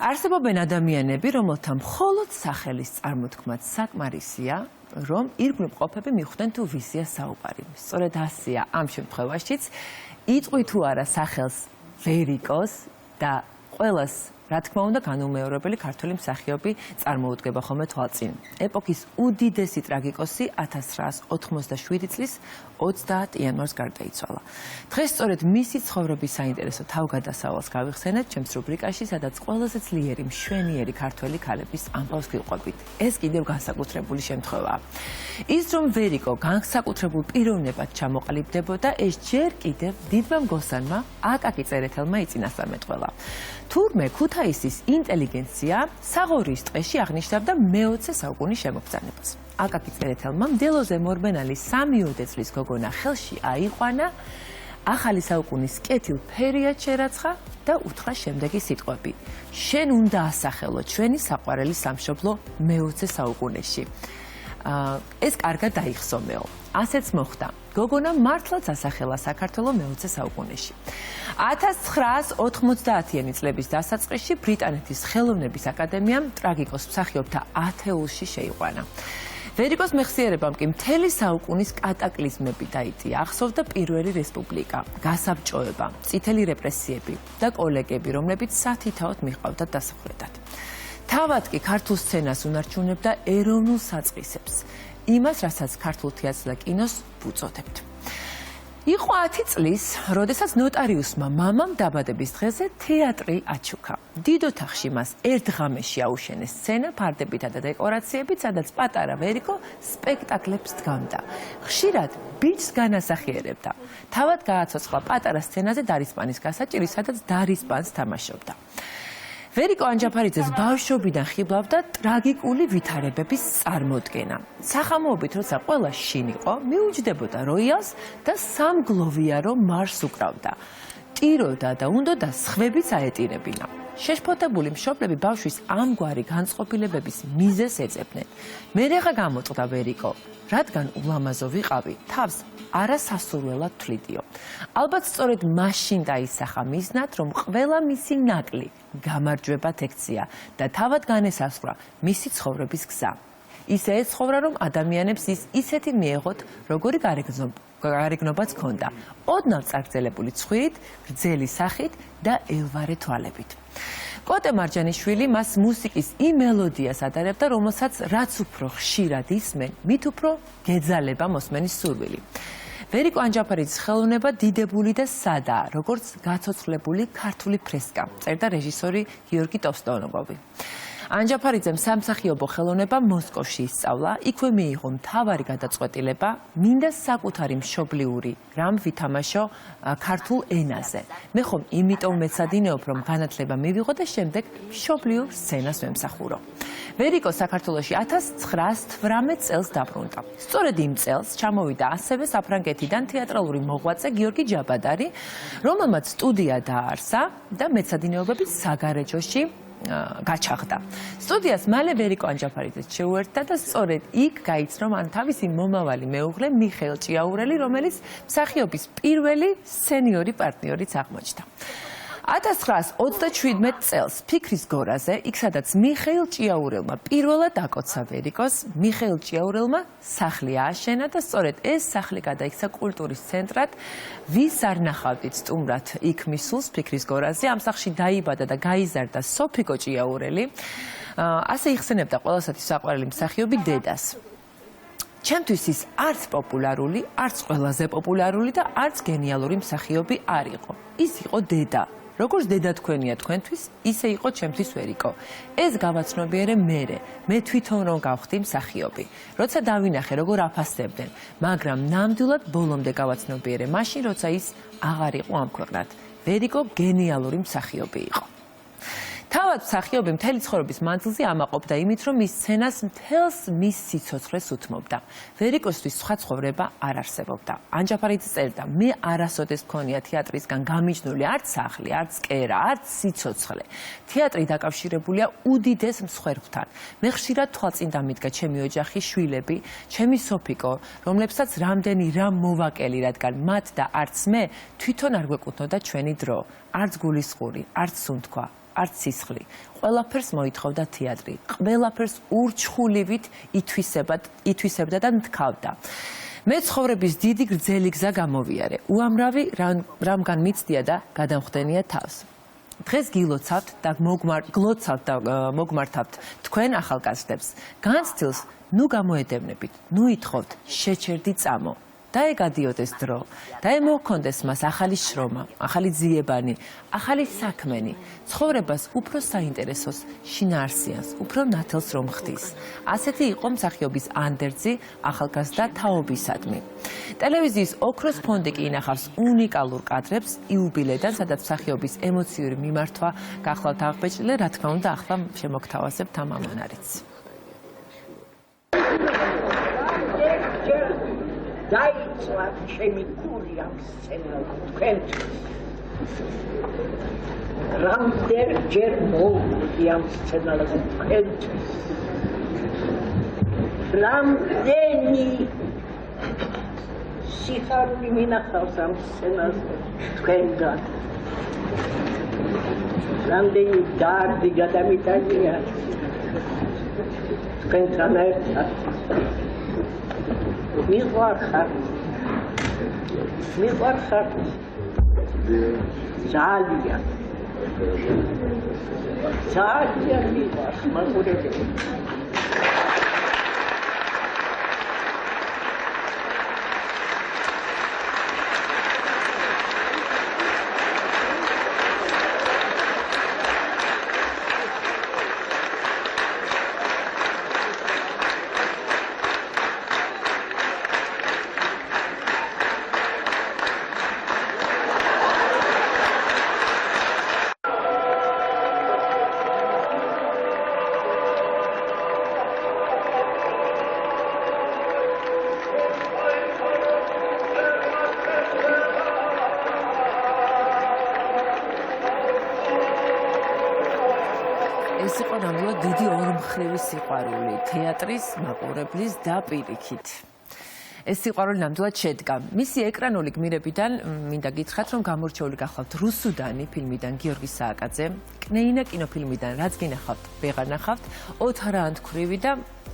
არსებობენ ადამიანები, რომელთა მხოლოდ სახელის წარმოთქმაც საკმარისია, რომ ირგვლივ მყოფები მიხვდნენ თუ ვიზია საუბარი. სწორედ ასეა ამ შემთხვევაშიც იტყვი თუ არა სახელს ვერიკოს და ყველას რა თქმა უნდა განუმეორებელი ქართული მსახიობი წარმოუდგება ხოლმე თვალწინ. ეპოქის უდიდესი ტრაგიკოსი 1987 წლის 30 იანვარს გარდაიცვალა. დღეს სწორედ მისი ცხოვრების საინტერესო თავგადასავალს გავიხსენებთ ჩემს რუბრიკაში, სადაც ყველაზე ძლიერი, მშვენიერი ქართველი ქალების ამბავს გივყვებით. ეს კიდევ განსაკუთრებული შემთხვევაა. ის რომ ვერიკო განსაკუთრებულ პიროვნებად ჩამოყალიბდებოდა, ეს ჯერ კიდევ დიდმა მგოსანმა აკაკი წერეთელმა იწინასწარმეტყველა. თურმე ქუთაისის ინტელიგენცია საღორიის ტყეში აღნიშნავდა მე-20 საუკუნის შემოგზავნებას. აკაკი წერეთელმა მდელოზე მორბენალი 3-4 წლის გოგონა ხელში აიყვანა, ახალი საუკუნის კეთილ ფერიად შერაცხა და უთხრა შემდეგი სიტყვები. შენ უნდა ასახელო ჩვენი საყვარელი სამშობლო მე-20 საუკუნეში. ეს კარგად დაიხსომეო. ასეც მოხდა. გოგონა მართლაც ასახელა საქართველო მე-20 საუკუნეში. 1990-იანი წლების დასაწყისში ბრიტანეთის ხელოვნების აკადემიამ ტრაგიკოს მსახიობთა ათეულში შეიყვანა. ვერიკოს მეხსიერებამ კი მთელი საუკუნის კატაკლიზმები დაიწია. ახსოვდა პირველი რესპუბლიკა, გასაბჭოება, წითელი რეპრესიები და კოლეგები, რომლებიც სათითაოდ მიჰყავდათ დასახვრეტად. თავად კი ქართულ სცენას უნარჩუნებდა ეროვნულ საწყისებს. იმას, რასაც ქართულ თეატრს და კინოს ვუწოდებთ. იყო 10 წლის, როდესაც ნოტარიუსმა მამამ დაბადების დღეზე თეატრი აჩუქა. დიდ ოთახში მას ერთ ღამეში აუშენეს სცენა, ფარდებითა და დეკორაციებით, სადაც პატარა ვერიკო სპექტაკლებს დგამდა. ხშირად ბიჭს განასახიერებდა. თავად გააცოცხლა პატარა სცენაზე დარისპანის გასაჭირი, სადაც დარისპანს თამაშობდა. ვერიკო ანჯაფარიძეს ბავშვობიდან ხიბლავდა ტრაგიკული ვითარებების წარმოდგენა. სახამოობით, როცა ყველა შინ იყო, მიუჯდებოდა როიალს და სამგლოვიარო მარს უკრავდა. ტიროდა და უნდოდა სხვებიც აეტირებინა. შეშფოთებული მშობლები ბავშვის ამგვარი განწყობილებების მიზეზს ეძებდნენ. მე რეხა გამოწყდა ვერიკო, რადგან ულამაზო ვიყავი, თავს არასასურველად თვლიდიო. ალბათ სწორედ მაშინ დაისახა მიზნად, რომ ყველა მისი ნაკლი გამარჯვებად ექცია და თავად განესაზღვრა მისი ცხოვრების გზა. ისე ეცხოვრა, რომ ადამიანებს ის ისეთი მიეღოთ, როგორი გარეგნობაც ჰქონდა. ოდნავ წაგრძელებული ცხვირით, გრძელი სახით და ელვარე თვალებით. კოტე მარჯანიშვილი მას მუსიკის იმ მელოდიას ადარებდა, რომელსაც რაც უფრო ხშირად ისმენ, მით უფრო გეძალება მოსმენის სურვილი. ვერიკო ანჯაფარიძის ხელოვნება დიდებული და სადაა, როგორც გაცოცხლებული ქართული ფრესკა, წერდა რეჟისორი გიორგი ტოვსტონოვი. ანჯაფარიძემ სამსახიობო ხელოვნება მოსკოვში ისწავლა, იქვე მიიღო მთავარი გადაწყვეტილება, მინდა საკუთარი მშობლიური რამ ვითამაშო ქართულ ენაზე. მე ხომ იმიტომ მეცადინეობ, რომ განათლება მივიღო და შემდეგ მშობლიურ სცენას ვემსახურო. ვერიკო საქართველოში 1918 წელს დაბრუნდა. სწორედ იმ წელს ჩამოვიდა ასევე საფრანგეთიდან თეატრალური მოღვაწე გიორგი ჯაბადარი, რომელმაც სტუდია დააარსა და მეცადინეობების საგარეჯოში გაჩაღდა. სტუდიას მალე ვერიკო ანჯაფარიძეც შეუერთდა და სწორედ იქ გაიცნო მან თავისი მომავალი მეუღლე მიხეილ ჭიაურელი, რომელიც მსახიობის პირველი სენიორი პარტნიორიც აღმოჩნდა. 1927 წელს ფიქრის გორაზე, იქ სადაც მიხეილ ჭიაურელმა პირველად აკოცა ვერიკოს, მიხეილ ჭიაურელმა სახლი ააშენა და სწორედ ეს სახლი გადაიქცა კულტურის ცენტრად. ვის არ ნახავდით სტუმრად იქ მისულს ფიქრის გორაზე, ამ სახლში დაიბადა და გაიზარდა სოფიკო ჭიაურელი. ასე იხსენებდა ყველასათვის საყვარელი მსახიობი დედას. ჩემთვის ის არც პოპულარული, არც ყველაზე პოპულარული და არც გენიალური მსახიობი არ იყო. ის იყო დედა. როგორც დედა თქვენია თქვენთვის, ისე იყო ჩემთვის ვერიკო. ეს გავაცნობიერე მე თვითონ რომ გავხდი მსახიობი. როცა დავინახე როგორ აფასდებდნენ, მაგრამ ნამდვილად ბოლომდე გავაცნობიერე მაშინ, როცა ის აღარ იყო ამ ქვეყნად. ვერიკო გენიალური მსახიობი იყო. თავად მსახიობი მთელი ცხოვრების მანძილზე ამაყობდა იმით, რომ ის სცენას მთელს მის სიცოცხლეს უთმობდა. ვერიკოსთვის სხვა ცხოვრება არ არსებობდა. ანჯაფარიძე წერდა, მე არასოდეს მქონია თეატრისგან გამიჯნული არც სახლი, არც კერა, არც სიცოცხლე. თეატრი დაკავშირებულია უდიდეს მსხვერპლთან. მე ხშირად თვალწინ დამიდგა ჩემი ოჯახი, შვილები, ჩემი სოფიკო, რომლებსაც რამდენი რამ მოვაკელი, რადგან მათ და არც მე თვითონ არ გვეკუთვნოდა ჩვენი დრო, არც გულისხმური, არც სუნთქვა. არც სისხლი. ყველაფერს მოითხოვდა თეატრი. ყველაფერს ურჩხულივით ითვისებდა და თქავდა. მე ცხოვრების დიდი გრძელი გზა გამოვიარე. უამრავი რამგან მიცდია და გადამხდენია თავს. დღეს გილოცავთ და მოგმართავთ თქვენ ახალგაზრდებს. განცდილს ნუ გამოედევნებით, ნუ ითხოვთ შეჩერდი წამო. დაეგადიოდეს დრო, დაემოქონდეს მას ახალი შრომა, ახალი ძიებანი, ახალი საქმენი, ცხოვრებას უფრო საინტერესოს, შინაარსიანს, უფრო ნათელს რომ ხდის. ასეთი იყო მსახიობის ანდერძი ახალგაზრდა თაობისადმი. ტელევიზიის ოქროს ფონდი კი ინახავს უნიკალურ კადრებს იუბილედან, სადაც მსახიობის ემოციური მიმართვა გახლავთ აღბეჭდილი, რა თქმა უნდა, ახლა შემოგთავაზებთ ამ ამონარიც. დაიცვა ჩემი გული ამ სცენაზე თქვენთვის. რამდენჯერ მოვუდი ამ სცენაზე თქვენთვის. რამდენი სიხარული მინახავს ამ სცენაზე თქვენგან. რამდენი დარდი გადამიტანია თქვენთან ერთად. მიყვარხარ ძალიან მიყვარს მაგურები. ეს იყო ნამდვილად დიდი ორმხრივი სიყვარული თეატრის მაყურებლის და პირიქით. ეს სიყვარული ნამდვილად შედგა. მისი ეკრანული გმირებიდან მინდა გითხრათ, რომ გამორჩეული გახლავთ რუსუდანი ფილმიდან გიორგი სააკაძე, კნეინა კინოფილმიდან რაც გინახავთ, ვეღარ ნახავთ, ოთარა ანთქვრივი და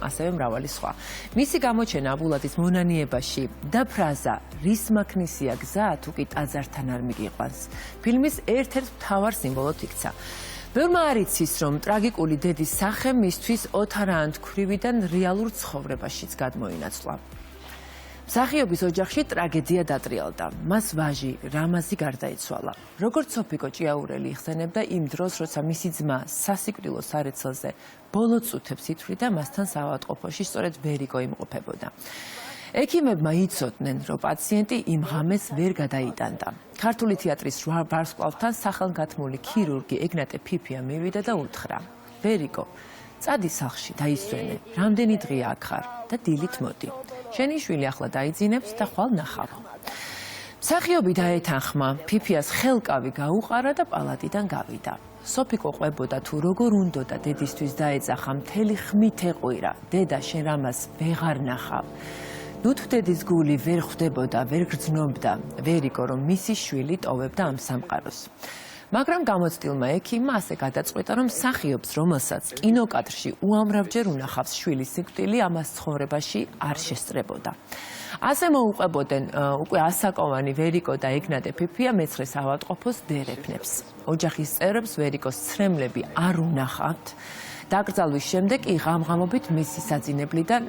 ასევე მრავალი სხვა. მისი გამოჩენა აბულადის მონანიებაში და ფრაზა რის მაქნისია გზა თუ კი ტაძართან არ მიგიყვანს. ფილმის ერთ-ერთ მთავარ სიმბოლოდ იქცა. ბევრმა არ იცის, რომ ტრაგიკული დედის სახე მისთვის ოთარა ანთქვრივიდან რეალურ ცხოვრებაშიც გადმოინაცვლა. მსახიობის ოჯახში ტრაგედია დატრიალდა. მას ვაჟი რამაზი გარდაიცვალა. როგორც სოფიკო ჭიაურელი იხსენებდა იმ დროს, როცა მისი ძმა სასიკვდილო სარეცელზე ბოლო წუთებს ითვლიდა, მასთან საავადმყოფოში სწორედ ვერიკო იმყოფებოდა. ექიმებმა იცოდნენ, რომ პაციენტი იმ ღამეს ვერ გადაიტანდა. ქართული თეატრის ვარსკვლავთან სახელგანთმული ქირურგი ეგნატე ფიფია მივიდა და უთხრა: ვერიკო, წადი სახლში, დაისვენე, რამდენი დღეა აქ ხარ და დილით მოდი. შენი შვილი ახლა დაიძინებს და ხვალ ნახავ. მსახიობი დაეთანხმა, ფიფიას ხელკავი გაუყარა და პალატიდან გავიდა. სოფიკო ყვებოდა თუ როგორ უნდოდა დედისთვის დაეძახა, მთელი ხმით ეყვირა, დედა შენ რამას ვეღარ ნახავ. ნუ თუ დედის გული ვერ ხვდებოდა, ვერ გრძნობდა ვერიკო, რომ მისი შვილი ტოვებდა ამ სამყაროს. მაგრამ გამოცდილმა ექიმმა ასე გადაწყვიტა, რომ მსახიობს, რომელსაც კინოკადრში უამრავჯერ უნახავს შვილის სიკვდილი, ამას ცხოვრებაში არ შესწრებოდა. ასე მოუყვებოდნენ უკვე ასაკოვანი ვერიკო და ეგნატე ფიფია მეცხრეს ავადმყოფოს დერეფნებს. ოჯახის წევრებს ვერიკოს ცრემლები არ უნახავთ. დაკრძალვის შემდეგ კი ღამღამობით მისი საძინებლიდან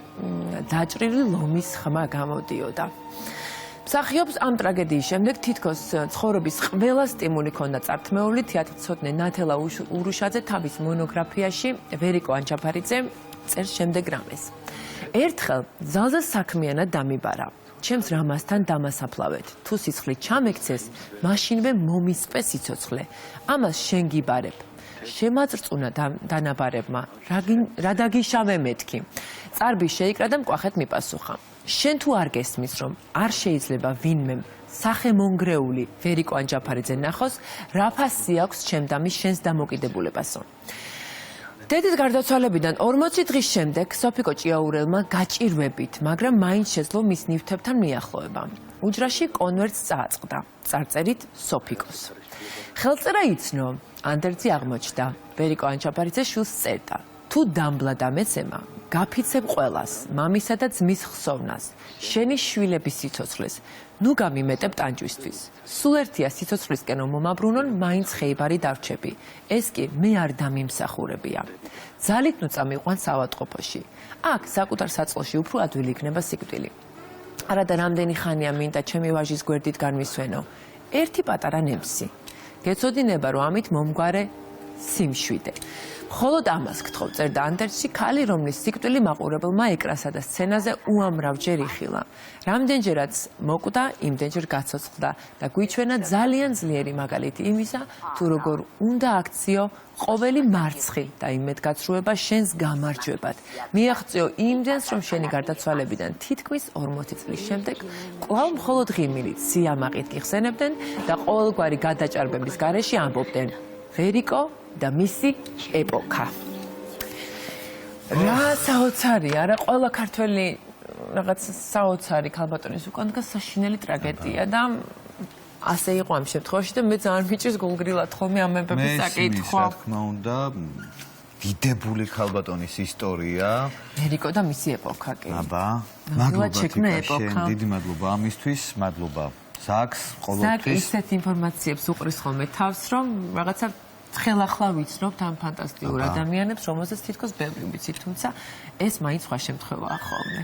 დაჭრილი ლომის ხმა გამოდიოდა. მსახიობს ამ ტრაგედიის შემდეგ თითქოს ცხოვრების ყველა სტიმული ჰქონდა წართმეული. თეატრცოდნე ნათელა ურუშაძე თავის მონოგრაფიაში ვერიკო ანჩაფარიძე წერს შემდეგ რამეს. ერთხელ ძალზე საქმიანად დამიბარა. ჩემს რამასთან დამასაფლავეთ. თუ სისხლი ჩამექცეს, მაშინვე მომისპე სიცოცხლე. ამას შენ გიბარებ. შემაწრწუნა დანაბარებმა, რა დაგიშავე მეთქი. წარბი შეიკრა და მკვახეთ მიპასუხა. შენ თუ არ გესმის, რომ არ შეიძლება ვინმემ სახემონგრეული ვერიკო ანჯაფარიძე ნახოს, რა ფასი აქვს ჩემ და მის შენს დამოკიდებულებასო. დედის გარდაცვალებიდან 40 დღის შემდეგ სოფიკო ჭიაურელმა გაჭირვებით, მაგრამ მაინც შეძლო მის ნივთებთან მიახლოება. უჯრაში კონვერტს წააწყდა, წარწერით სოფიკოს. ხელწერა იცნო, ანდერძი აღმოჩნდა, ვერიკო ანჩაპარიძე შვილს წერდა. თუ დამბლა დამეცემა, გაფიცებ ყველას, მამისა და ძმის ხსოვნას, შენი შვილების სიცოცხლეს, ნუ გამიმეტებ ტანჯვისთვის. სულ ერთია სიცოცხლისკენ მომაბრუნონ, მაინც ხეიბარი დარჩები. ეს კი მე არ დამიმსახურებია. ძალით ნუ წამიყვან ავადმყოფოში. აქ საკუთარ საწოლში უფრო ადვილი იქნება სიკვდილი. არადა რამდენი ხანია მინდა ჩემი ვაჟის გვერდით განვისვენო. ერთი პატარა ნემსი. გეცოდინება, რომ ამით მომგვარე სიმშვიდე. მხოლოდ ამას გთხოვ, წერდა ანდერძში, ქალი, რომლის სიკვდილი მაყურებელმა ეკრანსა და სცენაზე უამრავჯერ იხილა. რამდენჯერაც მოკვდა, იმდენჯერ გაცოცხლდა და გვიჩვენა ძალიან ძლიერი მაგალითი იმისა, თუ როგორ უნდა აქციო ყოველი მარცხი და იმედგაცრუება შენს გამარჯვებად. მიაღწიო იმდენს, რომ შენი გარდაცვალებიდან თითქმის 40 წლის შემდეგ კვლავ მხოლოდ ღიმილით, სიამაყით გიხსენებდნენ და ყოველგვარი გადაჭარბების გარეშე ამბობდნენ ვერიკო და მისი ეპოქა. რა საოცარია, რა ყველა ქართველი რაღაც საოცარი ქალბატონის უკან დგას საშინელი ტრაგედია და ასე იყო ამ შემთხვევაში და მე ძალიან მიჭირს გულგრილად ხოლმე ამებების საკითხვა. რა თქმა უნდა, დიდებული ქალბატონის ისტორია. ვერიკო და მისი ეპოქა კი. აბა, მადლობა შექმნა ეპოქა. დიდი მადლობა ამისთვის, მადლობა. ზაკს ზაკ ყოველთვის. ისეთ ინფორმაციებს უყრის ხოლმე თავს, რომ რაღაცა ხელახლა ვიცნობთ ამ ფანტასტიკურ ადამიანებს, რომელზეც თითქოს ბევრი ვიცით, თუმცა ეს მაინც სხვა შემთხვევაა ხოლმე.